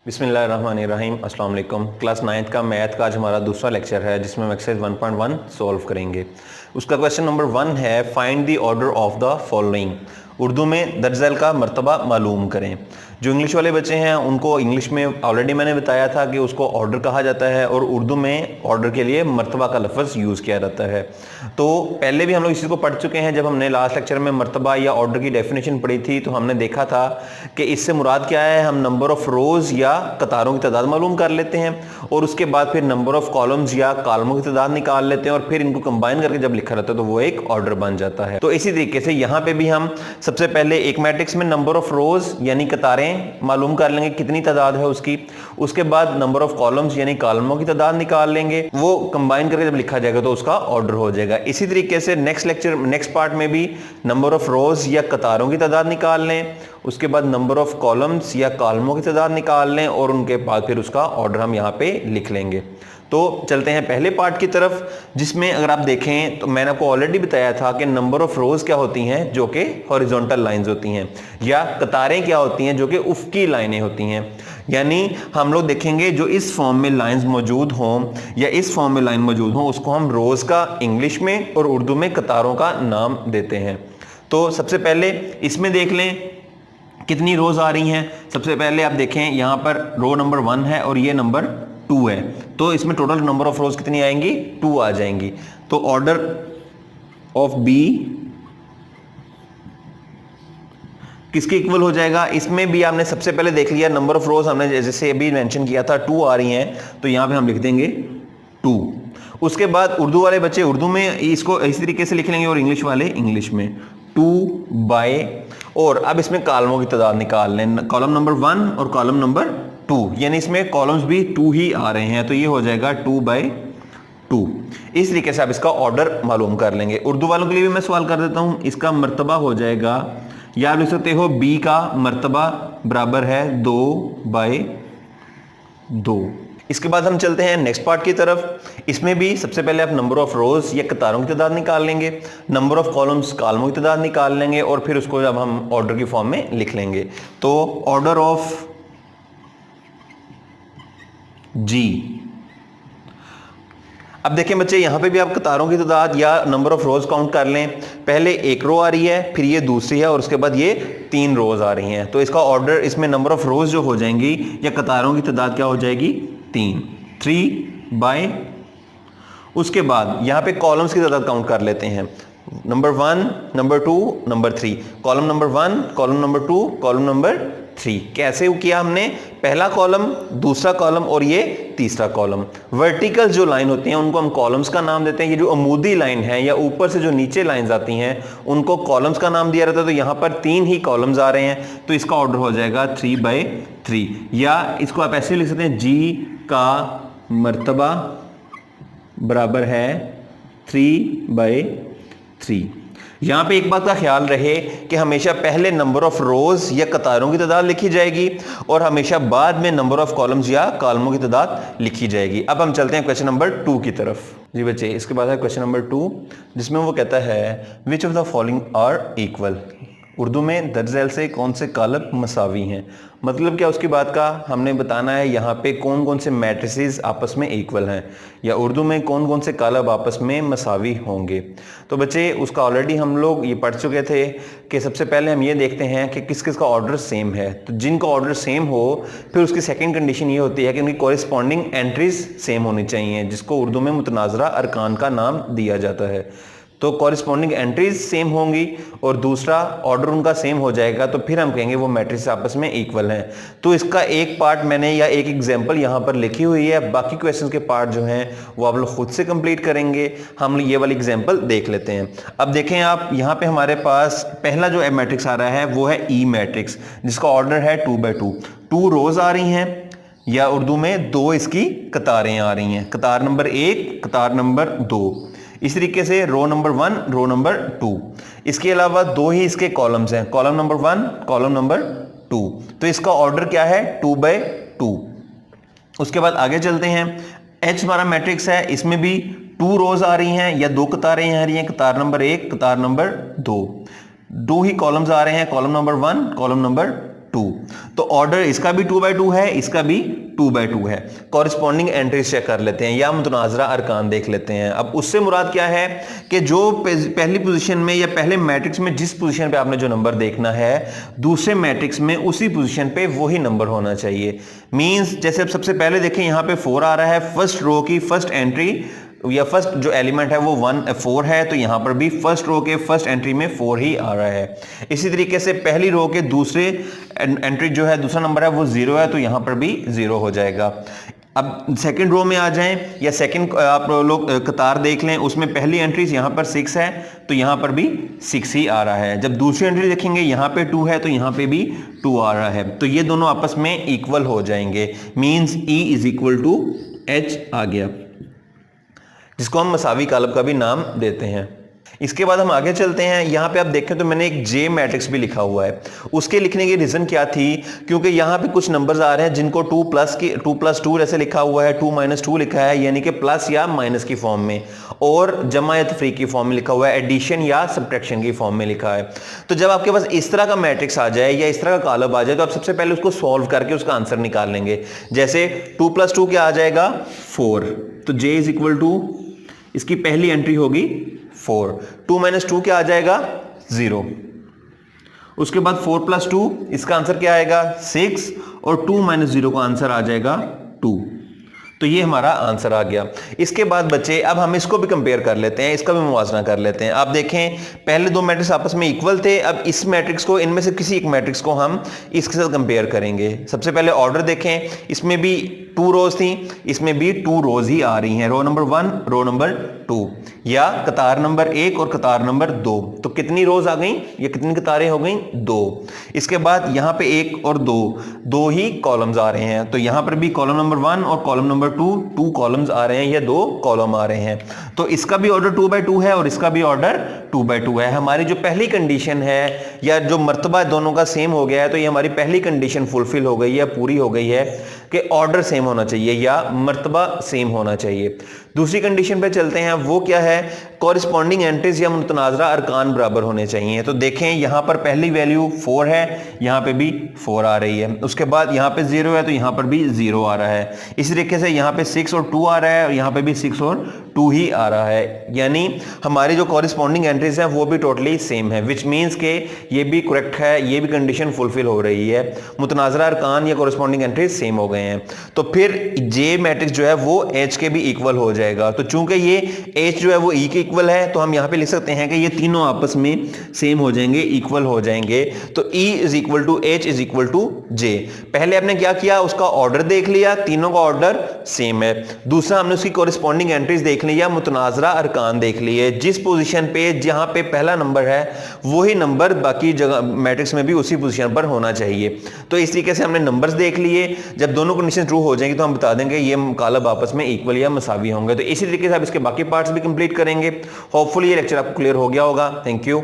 बिस्मिल्लाहिर्रहमानिर्रहीम अस्सलाम वालेकुम। क्लास 9th का मैथ का आज हमारा दूसरा लेक्चर है जिसमें हम एक्सरसाइज 1.1 सॉल्व करेंगे। उसका क्वेश्चन नंबर 1 है find the order of the following. Urdu में दर्ज झैल का मर्तबा मालूम करें। जो इंग्लिश वाले बच्चे हैं उनको इंग्लिश में ऑलरेडी मैंने बताया था कि उसको ऑर्डर कहा जाता है और उर्दू में ऑर्डर के लिए मर्तबा का लफ्ज़ यूज़ किया जाता है। तो पहले भी हम लोग इस चीज़ को पढ़ चुके हैं। जब हमने लास्ट लेक्चर में मर्तबा या ऑर्डर की डेफिनेशन पढ़ी थी तो हमने देखा था कि इससे मुराद क्या है। हम नंबर ऑफ रोज़ या कतारों की तादाद मालूम कर लेते हैं और उसके बाद फिर नंबर ऑफ कॉलम्स या कॉलमों की तादाद निकाल लेते हैं और फिर इनको कंबाइन करके जब लिखा रहता है तो वो एक ऑर्डर बन जाता है। तो इसी तरीके से यहाँ पे भी हम सबसे पहले एक मैट्रिक्स में नंबर ऑफ रोज़ यानी कतारें मालूम कर लेंगे कितनी तादाद है उसकी। उसके बाद नंबर ऑफ कॉलम्स यानी कॉलमों की तादाद निकाल लेंगे। वो कंबाइन करके जब लिखा जाएगा तो उसका ऑर्डर हो जाएगा। इसी तरीके से नेक्स्ट पार्ट में भी नंबर ऑफ रोज़ या कतारों की तादाद निकाल लें, उसके बाद नंबर ऑफ कॉलम्स या कॉलमों की तादाद निकाल लें और उनके बाद फिर उसका ऑर्डर हम यहाँ पे लिख लेंगे। तो चलते हैं पहले पार्ट की तरफ, जिसमें अगर आप देखें तो मैंने आपको ऑलरेडी बताया था कि नंबर ऑफ रोज़ क्या होती हैं जो कि हॉरिजॉन्टल लाइंस होती हैं, या कतारें क्या होती हैं जो कि उफ़क़ी लाइनें होती हैं। यानी हम लोग देखेंगे जो इस फॉर्म में लाइंस मौजूद हों या इस फॉर्म में लाइन मौजूद हों उसको हम रोज़ का इंग्लिश में और उर्दू में कतारों का नाम देते हैं। तो सबसे पहले इसमें देख लें कितनी रोज़ आ रही हैं। सबसे पहले आप देखें यहाँ पर रो नंबर 1 है और ये नंबर 2 है, तो इसमें टोटल नंबर ऑफ रोज़ कितनी आएंगी, 2 आ जाएंगी। तो ऑर्डर ऑफ बी किसके इक्वल हो जाएगा। इसमें भी आपने सबसे पहले देख लिया नंबर ऑफ रोज़ हमने जैसे अभी मेंशन किया था 2 आ रही हैं, तो यहाँ पे हम लिख देंगे 2। उसके बाद उर्दू वाले बच्चे उर्दू में इसको इसी तरीके से लिख लेंगे और इंग्लिश वाले इंग्लिश में 2 बाय, और अब इसमें कॉलमों की तादाद निकाल लें, कॉलम नंबर 1 और कॉलम नंबर 2, यानी इसमें कॉलम्स भी 2 ही आ रहे हैं, तो ये हो जाएगा 2 बाय 2। इस तरीके से आप इसका ऑर्डर मालूम कर लेंगे। उर्दू वालों के लिए भी मैं सवाल कर देता हूं, इसका मर्तबा हो जाएगा, या आप लिख सकते हो बी का मर्तबा बराबर है 2 बाय 2। इसके बाद हम चलते हैं नेक्स्ट पार्ट की तरफ। इसमें भी सबसे पहले आप नंबर ऑफ रोज़ या कतारों की तादाद निकाल लेंगे, नंबर ऑफ कॉलम्स कॉलमों की तादाद निकाल लेंगे और फिर उसको जब हम ऑर्डर की फॉर्म में लिख लेंगे। तो ऑर्डर ऑफ जी। अब देखें बच्चे यहाँ पे भी आप कतारों की तादाद या नंबर ऑफ रोज़ काउंट कर लें। पहले एक रो आ रही है, फिर ये दूसरी है और उसके बाद ये 3 रोज़ आ रही हैं, तो इसका ऑर्डर इसमें नंबर ऑफ रोज़ जो हो जाएंगी या कतारों की तादाद क्या हो जाएगी, 3 बाय। उसके बाद यहाँ पे कॉलम्स की तादाद काउंट कर लेते हैं, number 1 number 2 number 3, column number 1 column number 2 column number 3। कैसे किया हमने, पहला कॉलम दूसरा कॉलम और ये तीसरा कॉलम। वर्टिकल जो लाइन होती हैं उनको हम कॉलम्स का नाम देते हैं। ये जो अमूदी लाइन है या ऊपर से जो नीचे लाइंस आती हैं उनको कॉलम्स का नाम दिया रहता है। तो यहाँ पर 3 ही कॉलम्स आ रहे हैं, तो इसका ऑर्डर हो जाएगा 3 बाय 3, या इसको आप ऐसे लिख सकते हैं जी का मर्तबा बराबर है 3 बाय 3। यहाँ पे एक बात का ख्याल रहे कि हमेशा पहले नंबर ऑफ रोज़ या कतारों की तादाद लिखी जाएगी और हमेशा बाद में नंबर ऑफ कॉलम्स या कॉलमों की तादाद लिखी जाएगी। अब हम चलते हैं क्वेश्चन नंबर 2 की तरफ। जी बच्चे, इसके बाद है क्वेश्चन नंबर 2, जिसमें वो कहता है which of the following are equal. Urdu में दर्ज झैल से कौन से कॉलम मसावी हैं। मतलब क्या उसकी बात का हमने बताना है यहाँ पे कौन कौन से मैट्रिसेस आपस में इक्वल हैं, या उर्दू में कौन कौन से कॉलम आपस में मसावी होंगे। तो बच्चे उसका ऑलरेडी हम लोग ये पढ़ चुके थे कि सबसे पहले हम ये देखते हैं कि किस किस का ऑर्डर सेम है। तो जिनका ऑर्डर सेम हो फिर उसकी सेकेंड कंडीशन ये होती है कि उनकी कॉरेस्पॉन्डिंग एंट्रीज सेम होनी चाहिए, जिसको उर्दू में मुतनाज़रा अरकान का नाम दिया जाता है। तो कॉरेस्पॉन्डिंग एंट्रीज सेम होंगी और दूसरा ऑर्डर उनका सेम हो जाएगा, तो फिर हम कहेंगे वो मैट्रिक्स आपस में इक्वल हैं। तो इसका एक पार्ट मैंने या एक एग्जांपल यहाँ पर लिखी हुई है, बाकी क्वेश्चंस के पार्ट जो हैं वो आप लोग खुद से कंप्लीट करेंगे। हम ये वाली एग्जांपल देख लेते हैं। अब देखें आप यहाँ पे हमारे पास पहला जो मैट्रिक्स आ रहा है वो है ई मैट्रिक्स, जिसका ऑर्डर है 2 बाय 2। 2 रोज आ रही हैं, या उर्दू में 2 इसकी कतारें आ रही हैं, कतार नंबर 1 कतार नंबर 2। इस तरीके से रो नंबर 1 रो नंबर 2। इसके अलावा 2 ही इसके कॉलम्स हैं, कॉलम नंबर 1 कॉलम नंबर 2। तो इसका ऑर्डर क्या है, 2 बाय 2। उसके बाद आगे चलते हैं। एच हमारा मैट्रिक्स है, इसमें भी 2 रोज आ रही हैं या 2 कतारें आ रही हैं, कतार नंबर 1 कतार नंबर 2। 2 ही कॉलम्स आ रहे हैं, कॉलम नंबर 1 कॉलम नंबर 2। तो ऑर्डर इसका भी 2 बाय 2 है, इसका भी 2 बाय 2 है। कॉरिस्पॉन्डिंग एंट्रीज चेक कर लेते हैं या मुतनाज़रा अरकान देख लेते हैं। अब उससे मुराद क्या है कि जो पहली पोजीशन में या पहले मैट्रिक्स में जिस पोजीशन पे आपने जो नंबर देखना है, दूसरे मैट्रिक्स में उसी पोजीशन पे वही नंबर होना चाहिए। मींस जैसे अब सबसे पहले देखें यहां पे 4 आ रहा है, फर्स्ट रो की फर्स्ट एंट्री या फर्स्ट जो एलिमेंट है वो 4 है, तो यहां पर भी फर्स्ट रो के फर्स्ट एंट्री में 4 ही आ रहा है। इसी तरीके से पहली रो के दूसरे एंट्री जो है, दूसरा नंबर है वो 0 है, तो यहां पर भी 0 हो जाएगा। अब सेकंड रो में आ जाएं या सेकंड आप लोग कतार देख लें, उसमें पहली एंट्री यहां पर 6 है, तो यहां पर भी 6 ही आ रहा है। जब दूसरी एंट्री देखेंगे यहां पे 2 है, तो यहां पे भी 2 आ रहा है, तो ये दोनों आपस में इक्वल हो जाएंगे। Means E is equal to H आ गया, जिसको हम मसावी कालब का भी नाम देते हैं। इसके बाद हम आगे चलते हैं। यहाँ पे आप देखें तो मैंने एक जे मैट्रिक्स भी लिखा हुआ है। उसके लिखने की रीजन क्या थी, क्योंकि यहाँ पे कुछ नंबर्स आ रहे हैं जिनको 2 प्लस 2 ऐसे लिखा हुआ है, 2 माइनस 2 लिखा है, यानी कि प्लस या माइनस की फॉर्म में, और जमा या तफरीक की फॉर्म में लिखा हुआ है, एडिशन या सब्ट्रैक्शन की फॉर्म में लिखा है। तो जब आपके पास इस तरह का मैट्रिक्स आ जाए या इस तरह का कालब आ जाए, तो आप सबसे पहले उसको सॉल्व करके उसका आंसर निकाल लेंगे। जैसे 2 प्लस 2 क्या आ जाएगा, 4, तो जे इज इक्वल टू, इसकी पहली एंट्री होगी 4, 2 माइनस 2 क्या आ जाएगा, 0। उसके बाद 4 प्लस 2, इसका आंसर क्या आएगा, 6, और 2 माइनस 0 का आंसर आ जाएगा 2। तो ये हमारा आंसर आ गया। इसके बाद बच्चे अब हम इसको भी कंपेयर कर लेते हैं, इसका भी मुवाजना कर लेते हैं। आप देखें पहले दो मैट्रिक्स आपस में इक्वल थे, अब इस मैट्रिक्स को, इनमें से किसी एक मैट्रिक्स को हम इसके साथ कंपेयर करेंगे। सबसे पहले ऑर्डर देखें, इसमें भी 2 रोज थी, इसमें भी 2 रोज ही आ रही हैं, रो नंबर 1, रो नंबर 2, या कतार नंबर 1 और कतार नंबर 2। तो कितनी रोज आ गई या कितनी कतारें हो गई, 2। इसके बाद यहां पे 1 और 2 ही कॉलम्स आ रहे हैं, तो यहां पर भी कॉलम नंबर 1 और कॉलम नंबर 2 कॉलम्स आ रहे हैं या 2 कॉलम आ रहे हैं। तो इसका भी ऑर्डर 2 बाय 2 है और इसका भी ऑर्डर 2 बाय 2 है। हमारी जो पहली कंडीशन है या जो मर्तबा दोनों का सेम हो गया है, तो ये हमारी पहली कंडीशन फुलफिल हो गई है, पूरी हो गई है कि ऑर्डर सेम होना चाहिए या मर्तबा सेम होना चाहिए। दूसरी कंडीशन पे चलते हैं, वो क्या है, कॉरिस्पॉन्डिंग एंट्रीज या मुतनाज़रा अरकान बराबर होने चाहिए। तो देखें यहां पर पहली वैल्यू 4 है, यहां पे भी 4 आ रही है, उसके बाद यहां पे 0 है तो यहां पर भी 0 आ रहा है। इसी तरीके से यहां पे 6 और 2 आ रहा है और यहां पे भी 6 और 2 ही आ रहा है, यानी हमारी जो कॉरिस्पॉन्डिंग एंट्रीज हैं वो भी टोटली सेम है, विच मीन्स के ये भी करेक्ट है, ये भी कंडीशन फुलफिल हो रही है, मुतनाज़रा अरकान या कॉरिस्पॉन्डिंग एंट्रीज सेम हो गए हैं। तो फिर जे मैट्रिक्स जो है वो H के भी इक्वल हो जाएगा। तो चूंकि ये H जो है वो E के इक्वल है, तो हम यहां पे लिख सकते हैं कि ये तीनों आपस में सेम हो जाएंगे, इक्वल हो जाएंगे। तो E is equal to H is equal to J। पहले आपने क्या किया, उसका ऑर्डर देख लिया, तीनों का ऑर्डर सेम है। दूसरा हमने उसकी कॉरिस्पॉन्डिंग एंट्रीज देख लिया, मुतनाज़रा अरकान देख लिए, जिस पोजीशन पे जहां पे पहला नंबर है वही नंबर बाकी जगह मैट्रिक्स में भी उसी पोजीशन पर होना चाहिए। तो इस तरीके से हमने नंबर्स देख लिए। जब दोनों कंडीशन ट्रू हो जाएंगी तो हम बता देंगे ये कालब आपस में इक्वल या मसावी होंगे। तो इसी तरीके से आप इसके बाकी पार्ट्स भी कंप्लीट करेंगे। होपफुली ये लेक्चर आपको क्लियर हो गया होगा। Thank you.